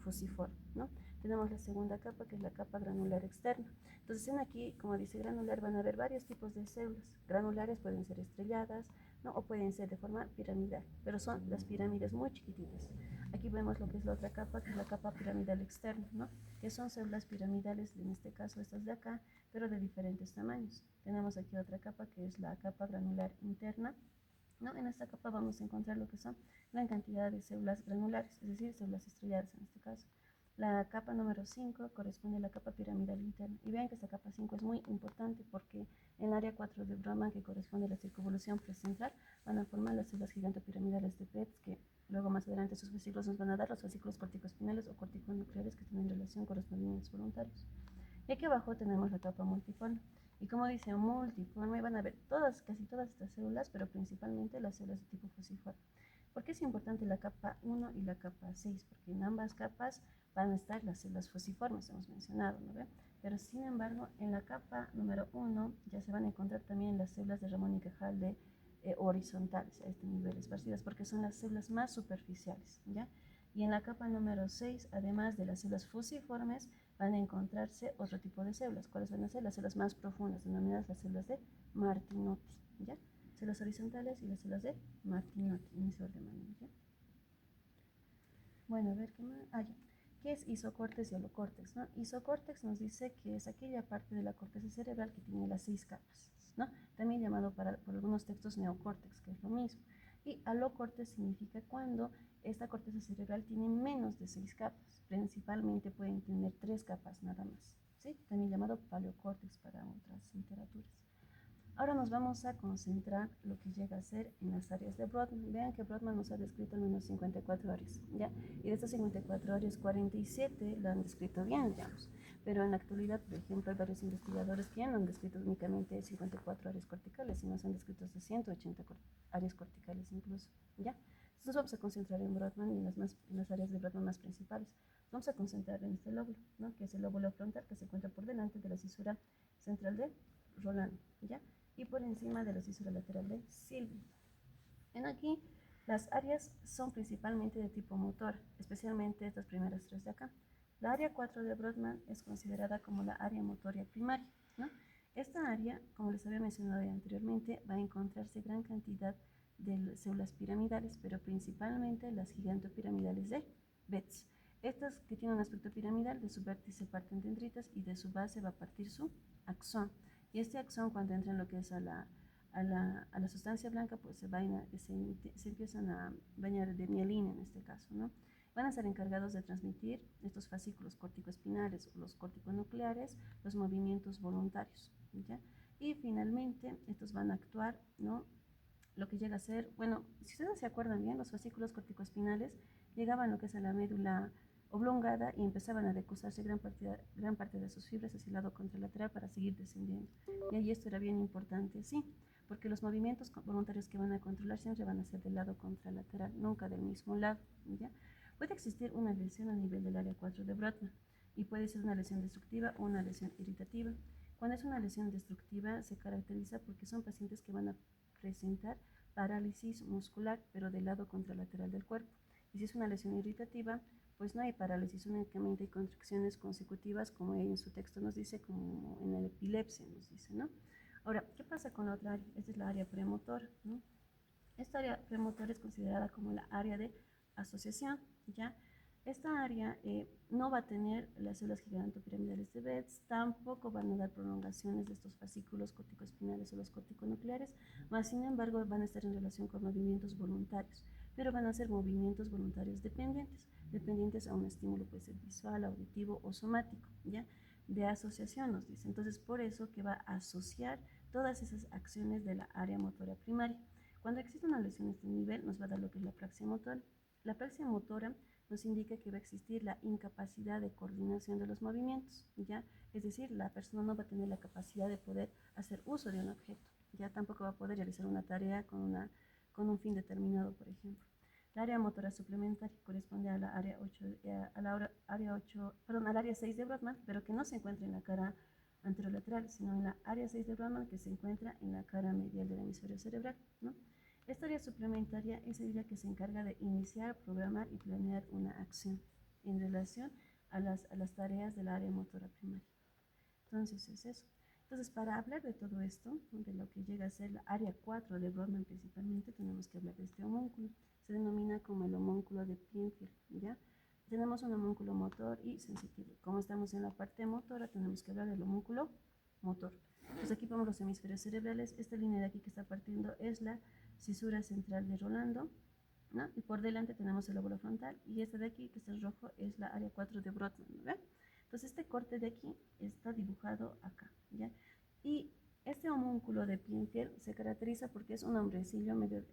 fusiforme, ¿no? Tenemos la segunda capa, que es la capa granular externa. Entonces, en aquí, como dice granular, van a haber varios tipos de células. Granulares pueden ser estrelladas, ¿no? O pueden ser de forma piramidal, pero son las pirámides muy chiquititas. Aquí vemos lo que es la otra capa, que es la capa piramidal externa, ¿no? Que son células piramidales, en este caso estas de acá, pero de diferentes tamaños. Tenemos aquí otra capa, que es la capa granular interna, ¿no? En esta capa vamos a encontrar lo que son gran cantidad de células granulares, es decir, células estrelladas en este caso. La capa número 5 corresponde a la capa piramidal interna. Y vean que esta capa 5 es muy importante porque en el área 4 de Brodmann, que corresponde a la circunvolución precentral, van a formar las células gigantopiramidales de Betz, que luego más adelante sus fascículos nos van a dar los fascículos corticoespinales o corticonucleares, que tienen relación con los movimientos voluntarios. Y aquí abajo tenemos la capa multiforme. Y como dice multiforme, van a ver casi todas estas células, pero principalmente las células de tipo fusiforme. ¿Por qué es importante la capa 1 y la capa 6? Porque en ambas capas van a estar las células fusiformes, hemos mencionado, ¿no ve? Pero sin embargo, en la capa número 1 ya se van a encontrar también las células de Ramón y Cajal de horizontales a este nivel esparcidas, porque son las células más superficiales, ¿ya? Y en la capa número 6, además de las células fusiformes, van a encontrarse otro tipo de células. ¿Cuáles van a ser? Las células más profundas, denominadas las células de Martinotti, ¿ya? Células horizontales y las células de Martinotti, en ese orden, ¿ya? Bueno, a ver qué más. Ya. ¿Qué es isocórtex y holocórtex? ¿No? Isocórtex nos dice que es aquella parte de la corteza cerebral que tiene las 6 capas, ¿no? También llamado por algunos textos neocórtex, que es lo mismo. Y alocórtex significa cuando esta corteza cerebral tiene menos de 6 capas. Principalmente pueden tener 3 capas nada más, ¿sí? También llamado paleocórtex para otras literaturas. Ahora nos vamos a concentrar lo que llega a ser en las áreas de Brodmann. Vean que Brodmann nos ha descrito al menos 54 áreas, ¿ya? Y de estas 54 áreas, 47 lo han descrito bien, digamos. Pero en la actualidad, por ejemplo, hay varios investigadores que no han descrito únicamente 54 áreas corticales, sino se han descrito hasta 180 áreas corticales incluso, ¿ya? Entonces nos vamos a concentrar en Brodmann y en las áreas de Brodmann más principales. Vamos a concentrar en este lóbulo, ¿no? Que es el lóbulo frontal, que se encuentra por delante de la cisura central de Rolando, ¿ya? Y por encima de la cisura lateral de Silvi. En aquí, las áreas son principalmente de tipo motor, especialmente estas primeras 3 de acá. La área 4 de Brodmann es considerada como la área motoria primaria, ¿no? Esta área, como les había mencionado anteriormente, va a encontrarse gran cantidad de células piramidales, pero principalmente las gigantopiramidales de Betz. Estas que tienen un aspecto piramidal, de su vértice parten dendritas y de su base va a partir su axón. Y este axón, cuando entra en lo que es a la sustancia blanca, pues se empiezan a bañar de mielina en este caso, ¿no? Van a ser encargados de transmitir estos fascículos corticoespinales o los corticonucleares, los movimientos voluntarios, ¿ya? Y finalmente, estos van a actuar, ¿no? Lo que llega a ser, bueno, si ustedes se acuerdan bien, los fascículos corticoespinales llegaban a lo que es a la médula oblongada y empezaban a decusarse gran parte de sus fibras hacia el lado contralateral para seguir descendiendo. Y ahí esto era bien importante, sí, porque los movimientos voluntarios que van a controlar siempre van a ser del lado contralateral, nunca del mismo lado, ¿ya? Puede existir una lesión a nivel del área 4 de Brodmann y puede ser una lesión destructiva o una lesión irritativa. Cuando es una lesión destructiva se caracteriza porque son pacientes que van a presentar parálisis muscular, pero del lado contralateral del cuerpo. Y si es una lesión irritativa, pues no hay parálisis, únicamente hay contracciones consecutivas, como en su texto nos dice, como en la epilepsia nos dice, ¿no? Ahora, ¿qué pasa con la otra área? Esta es la área premotora, ¿no? Esta área premotora es considerada como la área de asociación, ¿ya? Esta área no va a tener las células gigantopiramidales de Betz, tampoco van a dar prolongaciones de estos fascículos corticoespinales o los corticonucleares, más sin embargo van a estar en relación con movimientos voluntarios, pero van a ser movimientos voluntarios dependientes a un estímulo, puede ser visual, auditivo o somático, ¿ya? De asociación nos dice, entonces por eso que va a asociar todas esas acciones de la área motora primaria. Cuando existe una lesión a este nivel, nos va a dar lo que es la apraxia motora. La apraxia motora nos indica que va a existir la incapacidad de coordinación de los movimientos, ¿ya? Es decir, la persona no va a tener la capacidad de poder hacer uso de un objeto, ya tampoco va a poder realizar una tarea con un fin determinado, por ejemplo. La área motora suplementaria corresponde a la área 8, al área 6 de Brodmann, pero que no se encuentra en la cara anterolateral, sino en la área 6 de Brodmann, que se encuentra en la cara medial del hemisferio cerebral, ¿no? Esta área suplementaria es aquella que se encarga de iniciar, programar y planear una acción, en relación a las tareas del área motora primaria. Entonces es eso. Entonces, para hablar de todo esto, de lo que llega a ser la área 4 de Brodmann principalmente, tenemos que hablar de este homúnculo. Se denomina como el homúnculo de Plainfield, ¿ya? Tenemos un homúnculo motor y sensitivo. Como estamos en la parte motora, tenemos que hablar del homúnculo motor. Entonces, aquí vemos los hemisferios cerebrales. Esta línea de aquí que está partiendo es la cisura central de Rolando, ¿no? Y por delante tenemos el lóbulo frontal, y esta de aquí, que está en rojo, es la área 4 de Brodmann, ¿no? Entonces, este corte de aquí está dibujado acá, ¿ya? Y este homúnculo de Plainfield se caracteriza porque es un hombrecillo medio,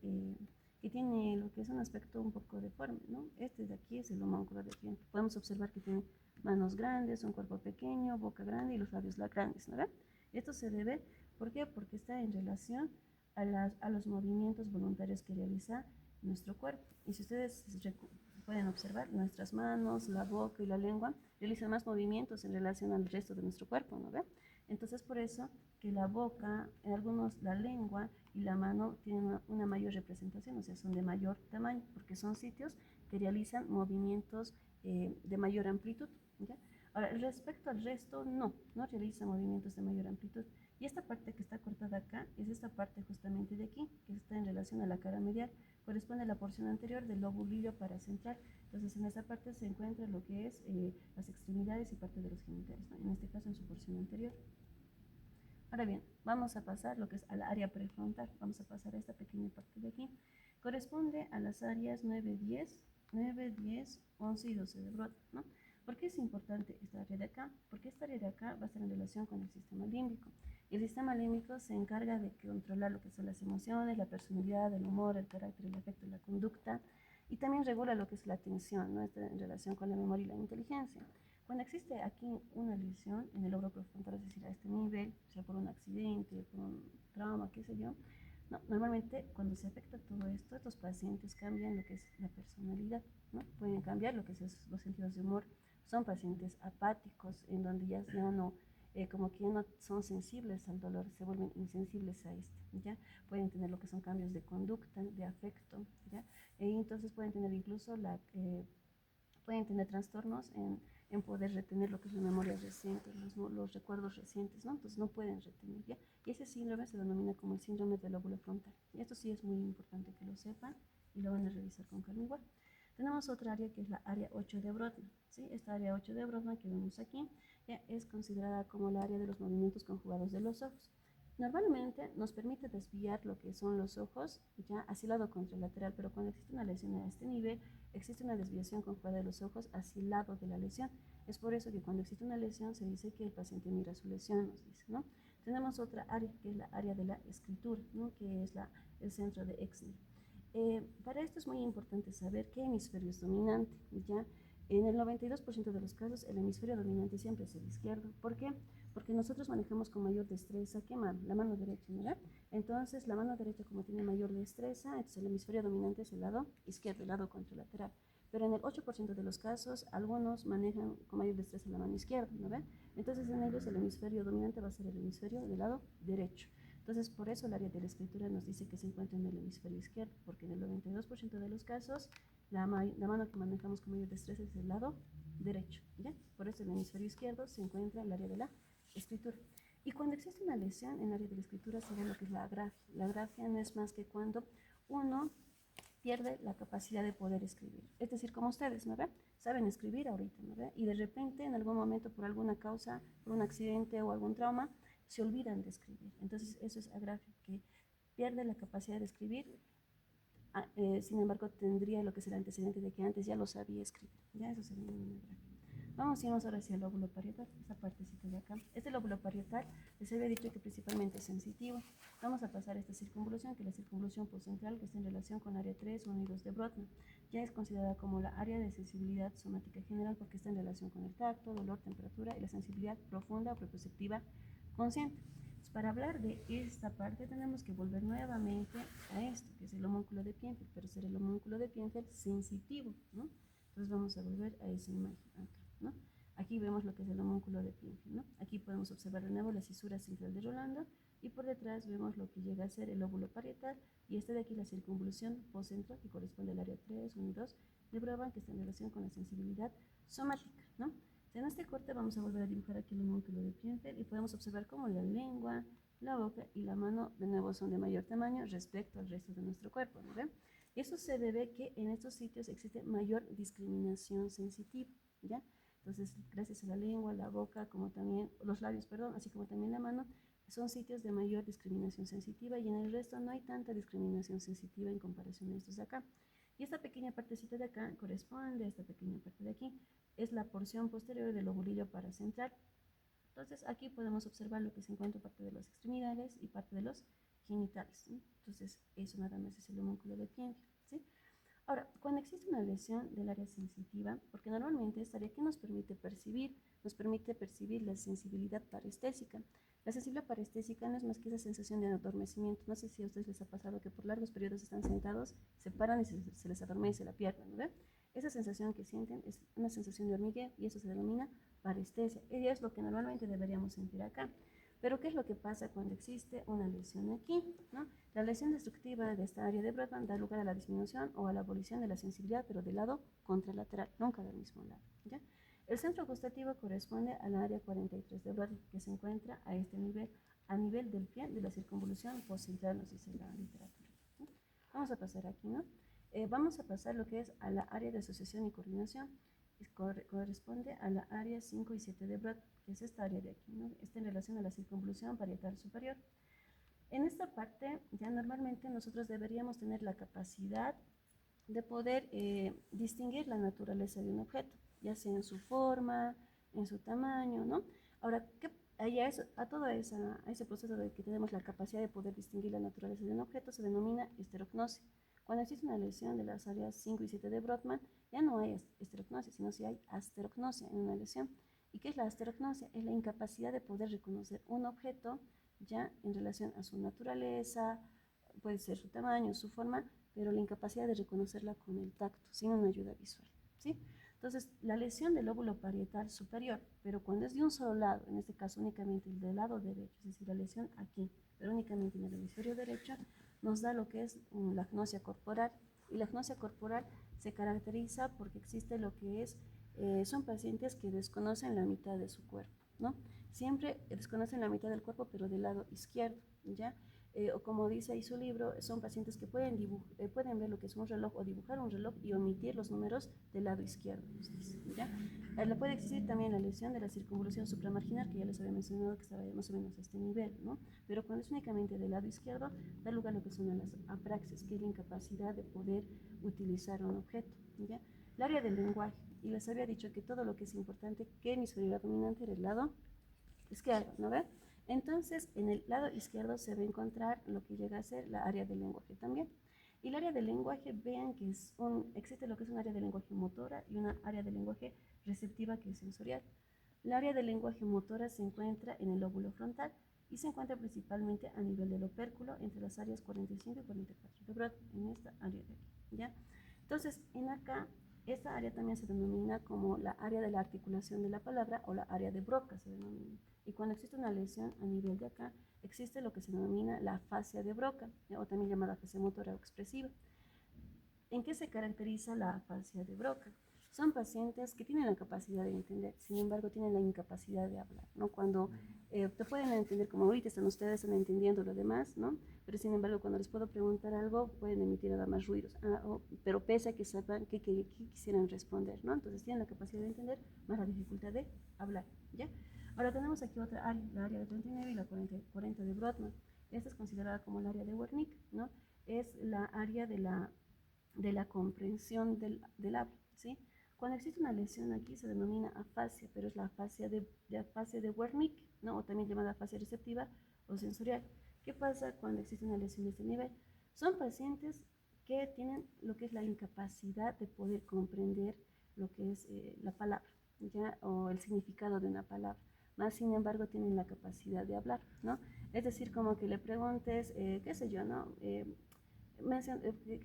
que tiene lo que es un aspecto un poco deforme, ¿no? Este de aquí es el homúnculo de Plainfield. Podemos observar que tiene manos grandes, un cuerpo pequeño, boca grande y los labios grandes, ¿no? Esto se debe, ¿por qué? Porque está en relación a los movimientos voluntarios que realiza nuestro cuerpo. Y si ustedes pueden observar, nuestras manos, la boca y la lengua realizan más movimientos en relación al resto de nuestro cuerpo, ¿no ve? Entonces, por eso que la boca, en algunos la lengua y la mano tienen una mayor representación, o sea, son de mayor tamaño, porque son sitios que realizan movimientos de mayor amplitud, ¿ya? Ahora, respecto al resto, no realiza movimientos de mayor amplitud. Y esta parte que está cortada acá es esta parte justamente de aquí, que está en relación a la cara medial, corresponde a la porción anterior del lobulillo paracentral. Entonces, en esta parte se encuentra lo que es las extremidades y parte de los genitales, ¿no? En este caso en su porción anterior. Ahora bien, vamos a pasar lo que es al área prefrontal. Vamos a pasar a esta pequeña parte de aquí. Corresponde a las áreas 9, 10, 11 y 12 de Brodmann, ¿no? ¿Por qué es importante esta área de acá? Porque esta área de acá va a estar en relación con el sistema límbico. Y el sistema límbico se encarga de controlar lo que son las emociones, la personalidad, el humor, el carácter, el afecto, la conducta, y también regula lo que es la atención, ¿no? Está en relación con la memoria y la inteligencia. Cuando existe aquí una lesión en el lóbulo prefrontal, es decir, a este nivel, sea por un accidente, por un trauma, qué sé yo, no, normalmente cuando se afecta todo esto, estos pacientes cambian lo que es la personalidad, ¿no? Pueden cambiar lo que es los sentidos de humor. Son pacientes apáticos, en donde ya no, como que ya no son sensibles al dolor, se vuelven insensibles a este, ¿ya? Pueden tener lo que son cambios de conducta, de afecto, ¿ya? Entonces pueden tener incluso pueden tener trastornos en poder retener lo que es la memoria reciente, los recuerdos recientes, ¿no? Entonces no pueden retener, ¿ya? Y ese síndrome se denomina como el síndrome del lóbulo frontal. Y esto sí es muy importante que lo sepan y lo van a revisar con calma igual. Tenemos otra área que es la área 8 de Brodmann, ¿sí? Esta área 8 de Brodmann que vemos aquí ya es considerada como la área de los movimientos conjugados de los ojos. Normalmente nos permite desviar lo que son los ojos ya hacia el lado contralateral, pero cuando existe una lesión a este nivel, existe una desviación conjugada de los ojos hacia el lado de la lesión. Es por eso que cuando existe una lesión se dice que el paciente mira su lesión, nos dice, ¿no? Tenemos otra área que es la área de la escritura, ¿no? Que es el centro de Exner. Para esto es muy importante saber qué hemisferio es dominante, ¿ya? En el 92% de los casos, el hemisferio dominante siempre es el izquierdo. ¿Por qué? Porque nosotros manejamos con mayor destreza, ¿qué mano? La mano derecha, ¿verdad? Entonces, la mano derecha, como tiene mayor destreza, entonces el hemisferio dominante es el lado izquierdo, el lado contralateral. Pero en el 8% de los casos, algunos manejan con mayor destreza la mano izquierda, ¿no ven? Entonces, en ellos el hemisferio dominante va a ser el hemisferio del lado derecho. Entonces, por eso el área de la escritura nos dice que se encuentra en el hemisferio izquierdo, porque en el 92% de los casos, la mano que manejamos con mayor destreza es el lado derecho, ¿ya? Por eso el hemisferio izquierdo se encuentra en el área de la escritura. Y cuando existe una lesión en el área de la escritura, se ve lo que es la grafia. La grafia no es más que cuando uno pierde la capacidad de poder escribir. Es decir, como ustedes, ¿no ven? Saben escribir ahorita, ¿no ven? Y de repente, en algún momento, por alguna causa, por un accidente o algún trauma, se olvidan de escribir. Entonces, eso es agrafia, que pierde la capacidad de escribir. Sin embargo, tendría lo que es el antecedente de que antes ya lo sabía escribir. Ya eso sería una agrafia. Vamos a irnos ahora hacia el lóbulo parietal, esta partecita de acá. Este lóbulo parietal les había dicho que principalmente es sensitivo. Vamos a pasar a esta circunvolución, que es la circunvolución postcentral, que está en relación con área 3, 1 y 2 de Brodmann. Ya es considerada como la área de sensibilidad somática general porque está en relación con el tacto, dolor, temperatura y la sensibilidad profunda o preperceptiva consciente. Entonces, para hablar de esta parte tenemos que volver nuevamente a esto, que es el homúnculo de Plainfield, pero será el homúnculo de Plainfield sensitivo, ¿no? Entonces vamos a volver a esa imagen acá, ¿no? Aquí vemos lo que es el homúnculo de Plainfield, ¿no? Aquí podemos observar de nuevo la cisura central de Rolando y por detrás vemos lo que llega a ser el lóbulo parietal y este de aquí la circunvolución postcentral que corresponde al área 3, 1 y 2 de Brodmann, que está en relación con la sensibilidad somática, ¿no? En este corte vamos a volver a dibujar aquí el homúnculo de Pienfeld y podemos observar cómo la lengua, la boca y la mano de nuevo son de mayor tamaño respecto al resto de nuestro cuerpo, ¿no ven? Y eso se debe que en estos sitios existe mayor discriminación sensitiva, ¿ya? Entonces, gracias a la lengua, la boca, como también los labios, perdón, así como también la mano, son sitios de mayor discriminación sensitiva y en el resto no hay tanta discriminación sensitiva en comparación a estos de acá. Y esta pequeña partecita de acá corresponde a esta pequeña parte de aquí. Es la porción posterior del lobulillo paracentral. Entonces aquí podemos observar lo que se encuentra parte de las extremidades y parte de los genitales, ¿sí? Entonces eso nada más es el homúnculo de Pienfeld, ¿sí? Ahora, cuando existe una lesión del área sensitiva, porque normalmente esta área que nos permite percibir la sensibilidad parestésica. La sensibilidad parestésica no es más que esa sensación de adormecimiento. No sé si a ustedes les ha pasado que por largos periodos están sentados, se paran y se les adormece la pierna, ¿no ven? Esa sensación que sienten es una sensación de hormigueo y eso se denomina parestesia. Y es lo que normalmente deberíamos sentir acá. Pero ¿qué es lo que pasa cuando existe una lesión aquí, ¿no? La lesión destructiva de esta área de Brodmann da lugar a la disminución o a la abolición de la sensibilidad, pero del lado contralateral, nunca del mismo lado, ¿ya? El centro gustativo corresponde al área 43 de Brodmann, que se encuentra a este nivel, a nivel del pie de la circunvolución postcentral, nos dice la literatura, ¿no? Vamos a pasar aquí, ¿no? Vamos a pasar lo que es a la área de asociación y coordinación. Corresponde a la área 5 y 7 de Brodmann, que es esta área de aquí, ¿no? Está en relación a la circunvolución parietal superior. En esta parte ya normalmente nosotros deberíamos tener la capacidad de poder distinguir la naturaleza de un objeto, ya sea en su forma, en su tamaño, ¿no? Ahora, a ese proceso de que tenemos la capacidad de poder distinguir la naturaleza de un objeto se denomina esterognosia. Cuando existe una lesión de las áreas 5 y 7 de Brodmann, ya no hay esterognosia, sino si hay asterognosia en una lesión. ¿Y qué es la asterognosia? Es la incapacidad de poder reconocer un objeto ya en relación a su naturaleza, puede ser su tamaño, su forma, pero la incapacidad de reconocerla con el tacto, sin una ayuda visual, ¿sí? Entonces, la lesión del lóbulo parietal superior, pero cuando es de un solo lado, en este caso únicamente el del lado derecho, es decir, la lesión aquí, pero únicamente en el hemisferio derecho, nos da lo que es la agnosia corporal. Y la agnosia corporal se caracteriza porque existe lo que es, son pacientes que desconocen la mitad de su cuerpo, ¿no? Siempre desconocen la mitad del cuerpo, pero del lado izquierdo, ¿ya? O como dice ahí su libro, son pacientes que pueden ver lo que es un reloj o dibujar un reloj y omitir los números del lado izquierdo, ¿ya? Le puede existir también la lesión de la circunvolución supramarginal, que ya les había mencionado que estaba más o menos a este nivel, ¿no? Pero cuando es únicamente del lado izquierdo, da lugar a lo que son las apraxias, que es la incapacidad de poder utilizar un objeto, ¿ya? El área del lenguaje, y les había dicho que todo lo que es importante, que hemisferio dominante era el lado izquierdo, ¿no ve? Entonces, en el lado izquierdo se va a encontrar lo que llega a ser la área del lenguaje también. Y el área del lenguaje, vean que existe lo que es un área de lenguaje motora y una área de lenguaje receptiva que es sensorial. El área de lenguaje motora se encuentra en el lóbulo frontal y se encuentra principalmente a nivel del opérculo entre las áreas 45 y 44 de Brodmann, en esta área de aquí, ¿ya? Entonces, en acá, esta área también se denomina como la área de la articulación de la palabra o la área de Broca se denomina. Y cuando existe una lesión a nivel de acá, existe lo que se denomina la afasia de Broca, o también llamada afasia motora o expresiva. ¿En qué se caracteriza la afasia de Broca? Son pacientes que tienen la capacidad de entender, sin embargo tienen la incapacidad de hablar, ¿no? Cuando te pueden entender como ahorita ustedes están entendiendo lo demás, ¿no? Pero sin embargo cuando les puedo preguntar algo pueden emitir nada más ruidos, pero pese a que sepan qué quisieran responder, ¿no? Entonces tienen la capacidad de entender más la dificultad de hablar, ¿ya? Ahora tenemos aquí otra área, la área de 39 y la 40 de Brodmann. Esta es considerada como el área de Wernicke, ¿no? Es la área de la comprensión del habla, ¿sí? Cuando existe una lesión aquí se denomina afasia, pero es la afasia de Wernicke, ¿no? O también llamada afasia receptiva o sensorial. ¿Qué pasa cuando existe una lesión de este nivel? Son pacientes que tienen lo que es la incapacidad de poder comprender lo que es la palabra, ¿ya? O el significado de una palabra. Más sin embargo tienen la capacidad de hablar, ¿no? Es decir, como que le preguntes, qué sé yo, ¿no? Que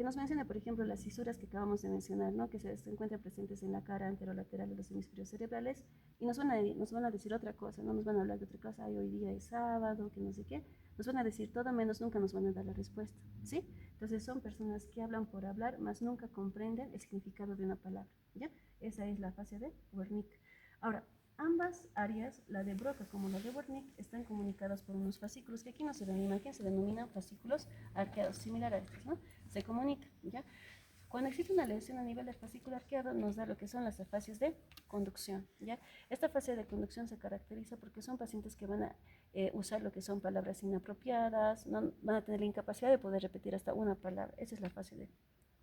nos mencione, por ejemplo, las fisuras que acabamos de mencionar, ¿no? Que se encuentran presentes en la cara anterolateral de los hemisferios cerebrales y nos van a decir otra cosa, no nos van a hablar de otra cosa, hoy día es sábado, que no sé qué, nos van a decir todo menos nunca nos van a dar la respuesta, ¿sí? Entonces son personas que hablan por hablar, más nunca comprenden el significado de una palabra. ¿ya? Esa es la fascia de Wernicke. Ahora, ambas áreas, la de Broca como la de Wernicke, están comunicadas por unos fascículos que aquí no se denominan, que se denominan fascículos arqueados, similar a estos, ¿no? Se comunican, ¿ya? Cuando existe una lesión a nivel del fascículo arqueado, nos da lo que son las fases de conducción, ¿ya? Esta fase de conducción se caracteriza porque son pacientes que van a usar lo que son palabras inapropiadas, no, van a tener la incapacidad de poder repetir hasta una palabra. Esa es la fase de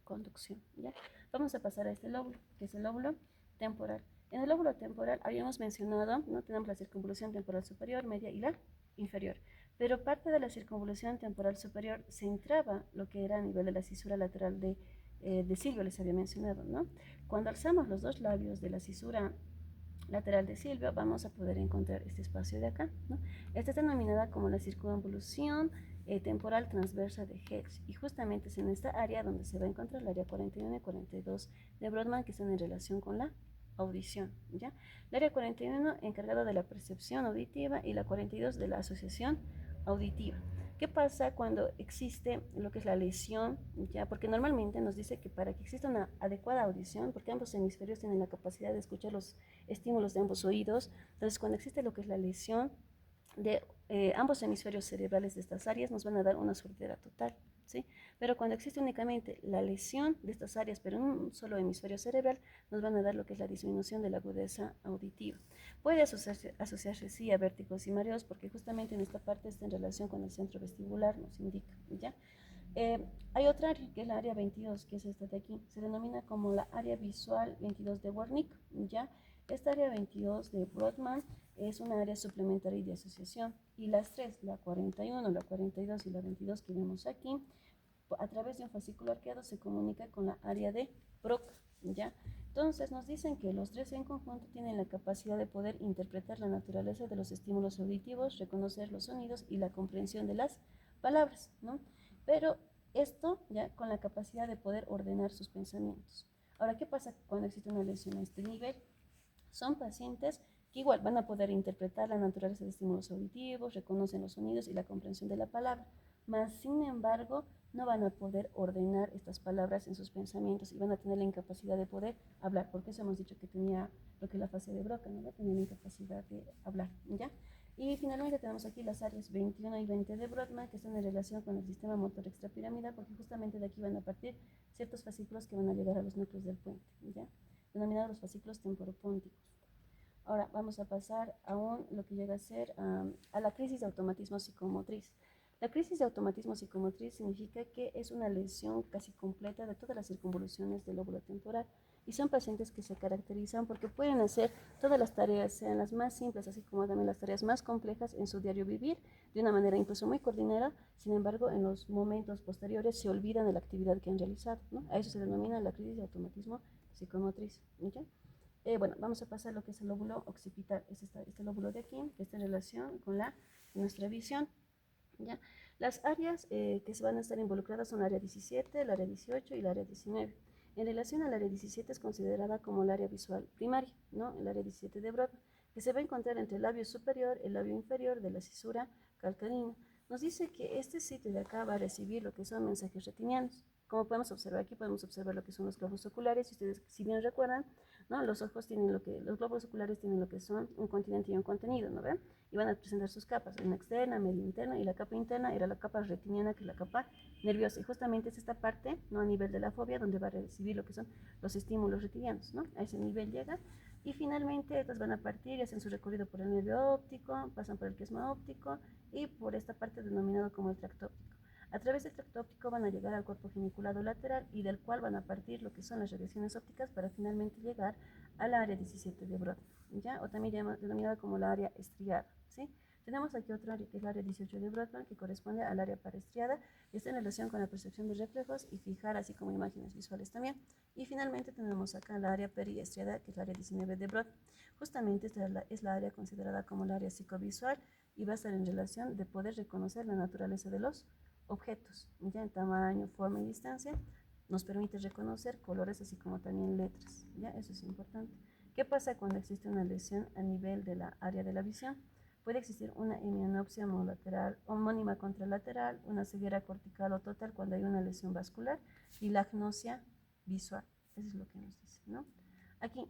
conducción, ¿ya? Vamos a pasar a este lóbulo, que es el lóbulo temporal. En el lóbulo temporal habíamos mencionado, ¿no? Tenemos la circunvolución temporal superior, media y la inferior. Pero parte de la circunvolución temporal superior se entraba lo que era a nivel de la cisura lateral de Silvio, les había mencionado, ¿no? Cuando alzamos los dos labios de la cisura lateral de Silvio, vamos a poder encontrar este espacio de acá, ¿no? Esta es denominada como la circunvolución temporal transversa de Hales, y justamente es en esta área donde se va a encontrar el área 41 y 42 de Brodmann, que están en relación con la audición, ¿ya? El área 41 encargado de la percepción auditiva y la 42 de la asociación auditiva. ¿Qué pasa cuando existe lo que es la lesión? ¿Ya? Porque normalmente nos dice que para que exista una adecuada audición, porque ambos hemisferios tienen la capacidad de escuchar los estímulos de ambos oídos, entonces cuando existe lo que es la lesión de ambos hemisferios cerebrales de estas áreas, nos van a dar una sordera total, ¿sí? Pero cuando existe únicamente la lesión de estas áreas, pero en un solo hemisferio cerebral, nos van a dar lo que es la disminución de la agudeza auditiva. Puede asociarse sí a vértigos y mareos, porque justamente en esta parte está en relación con el centro vestibular, nos indica, ¿ya? Hay otra área, que es la área 22, que es esta de aquí. Se denomina como la área visual 22 de Wernicke, ¿ya? Esta área 22 de Brodmann es una área suplementaria de asociación. Y las tres, la 41, la 42 y la 22 que vemos aquí, a través de un fascículo arqueado se comunica con la área de Broca, ¿ya? Entonces nos dicen que los tres en conjunto tienen la capacidad de poder interpretar la naturaleza de los estímulos auditivos, reconocer los sonidos y la comprensión de las palabras, ¿no? Pero esto ya con la capacidad de poder ordenar sus pensamientos. Ahora, ¿qué pasa cuando existe una lesión a este nivel? Son pacientes que igual van a poder interpretar la naturaleza de estímulos auditivos, reconocen los sonidos y la comprensión de la palabra, mas sin embargo no van a poder ordenar estas palabras en sus pensamientos y van a tener la incapacidad de poder hablar, porque eso hemos dicho que tenía lo que es la fase de Broca, ¿no? Tenía la incapacidad de hablar, ¿ya? Y finalmente tenemos aquí las áreas 21 y 20 de Brodmann, que están en relación con el sistema motor extrapiramidal, porque justamente de aquí van a partir ciertos fascículos que van a llegar a los núcleos del puente, ¿ya? Denominados los fascículos temporopónticos. Ahora vamos a pasar a lo que llega a ser a la crisis de automatismo psicomotriz. La crisis de automatismo psicomotriz significa que es una lesión casi completa de todas las circunvoluciones del lóbulo temporal, y son pacientes que se caracterizan porque pueden hacer todas las tareas, sean las más simples, así como también las tareas más complejas en su diario vivir, de una manera incluso muy coordinada. Sin embargo, en los momentos posteriores se olvidan de la actividad que han realizado, ¿no? A eso se denomina la crisis de automatismo psicomotriz, ¿okay? Bueno, vamos a pasar a lo que es el lóbulo occipital. Es este lóbulo de aquí, que está en relación con nuestra visión, ¿ya? Las áreas que se van a estar involucradas son el área 17, el área 18 y el área 19. En relación al área 17 es considerada como el área visual primaria, ¿no? El área 17 de Brodmann, que se va a encontrar entre el labio superior y el labio inferior de la cisura calcarina. Nos dice que este sitio de acá va a recibir lo que son mensajes retinianos. Como podemos observar aquí, podemos observar lo que son los globos oculares. Si ustedes, si bien recuerdan, ¿no? Los ojos tienen los globos oculares tienen lo que son un continente y un contenido, ¿no ven? Y van a presentar sus capas, una externa, media interna, y la capa interna era la capa retiniana, que es la capa nerviosa. Y justamente es esta parte, ¿no? A nivel de la fobia, donde va a recibir lo que son los estímulos retinianos, ¿no? A ese nivel llega. Y finalmente estas van a partir y hacen su recorrido por el nervio óptico, pasan por el quiasma óptico y por esta parte denominado como el tracto óptico. A través del tracto óptico van a llegar al cuerpo geniculado lateral, y del cual van a partir lo que son las radiaciones ópticas para finalmente llegar al área 17 de Brodmann, ¿ya? O también denominada como la área estriada, ¿sí? Tenemos aquí otra área que es el área 18 de Brodmann, que corresponde al área paraestriada y está en relación con la percepción de reflejos y fijar, así como imágenes visuales también. Y finalmente tenemos acá la área periestriada, que es el área 19 de Brodmann. Justamente esta es la área considerada como el área psicovisual, y va a estar en relación de poder reconocer la naturaleza de los objetos, ya en tamaño, forma y distancia. Nos permite reconocer colores así como también letras, ya eso es importante. ¿Qué pasa cuando existe una lesión a nivel de la área de la visión? Puede existir una hemianopsia homolateral, homónima contralateral, una ceguera cortical o total cuando hay una lesión vascular, y la agnosia visual. Eso es lo que nos dice, ¿no? Aquí,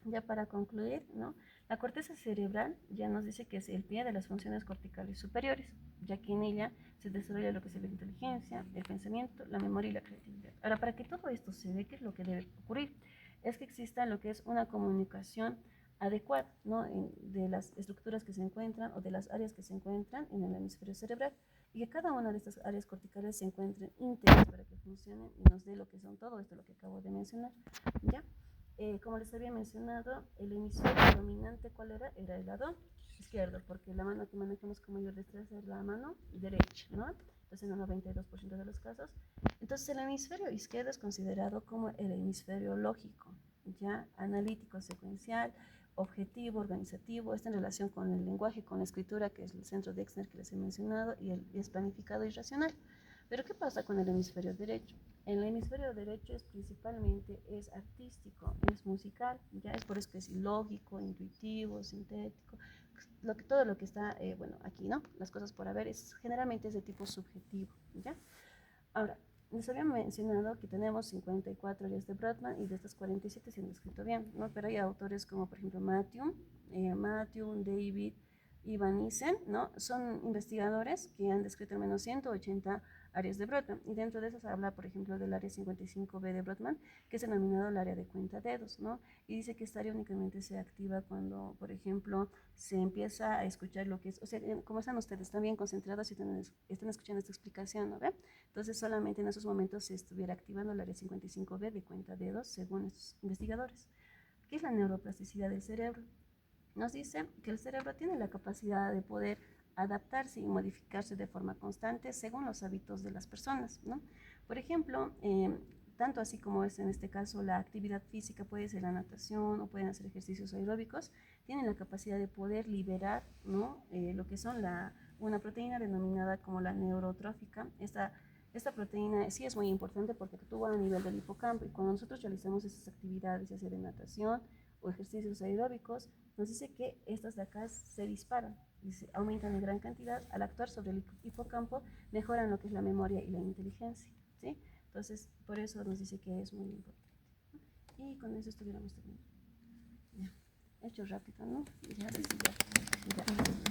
ya para concluir, ¿no? La corteza cerebral ya nos dice que es el pie de las funciones corticales superiores, ya que en ella se desarrolla lo que es la inteligencia, el pensamiento, la memoria y la creatividad. Ahora, para que todo esto se dé, ¿qué es lo que debe ocurrir? Es que exista lo que es una comunicación adecuada, ¿no? De las estructuras que se encuentran o de las áreas que se encuentran en el hemisferio cerebral y que cada una de estas áreas corticales se encuentren íntegras para que funcionen y nos dé lo que son todo esto, lo que acabo de mencionar, ¿ya? Como les había mencionado, el hemisferio dominante, ¿cuál era? Era el lado izquierdo, porque la mano que manejamos con mayor destreza es la mano derecha, ¿no? Entonces, en el 92% de los casos. Entonces, el hemisferio izquierdo es considerado como el hemisferio lógico, ya analítico, secuencial, objetivo, organizativo, está en relación con el lenguaje, con la escritura, que es el centro de Exner que les he mencionado, y es planificado y racional. Pero ¿qué pasa con el hemisferio derecho? El hemisferio derecho es principalmente es artístico, es musical, ya es por eso que es ilógico, intuitivo, sintético, todo lo que está, bueno, aquí, ¿no? Las cosas por haber, generalmente es de tipo subjetivo, ¿ya? Ahora, les había mencionado que tenemos 54 áreas de Brodmann y de estas 47 se han descrito bien, ¿no? Pero hay autores como, por ejemplo, Matthew, David y Van Isen, ¿no? Son investigadores que han descrito al menos 180 áreas de Brodmann y dentro de esas habla, por ejemplo, del área 55B de Brodmann, que es denominado el área de cuenta dedos, ¿no? Y dice que esta área únicamente se activa cuando, por ejemplo, se empieza a escuchar lo que es, o sea, como están ustedes, están bien concentrados y están escuchando esta explicación, ¿no? ¿Ve? Entonces, solamente en esos momentos se estuviera activando el área 55B de cuenta dedos, según estos investigadores. ¿Qué es la neuroplasticidad del cerebro? Nos dice que el cerebro tiene la capacidad de poder adaptarse y modificarse de forma constante según los hábitos de las personas, ¿no? Por ejemplo, tanto así como es en este caso la actividad física, puede ser la natación o pueden hacer ejercicios aeróbicos, tienen la capacidad de poder liberar, ¿no? Lo que son una proteína denominada como la neurotrófica. Esta proteína sí es muy importante porque actúa a nivel del hipocampo y cuando nosotros realizamos esas actividades, ya sea de natación o ejercicios aeróbicos, nos dice que estas de acá se disparan y se aumentan en gran cantidad. Al actuar sobre el hipocampo, mejoran lo que es la memoria y la inteligencia, ¿sí? Entonces, por eso nos dice que es muy importante. Y con eso estuviéramos terminando. Ya. Hecho rápido, ¿no? Ya, ya.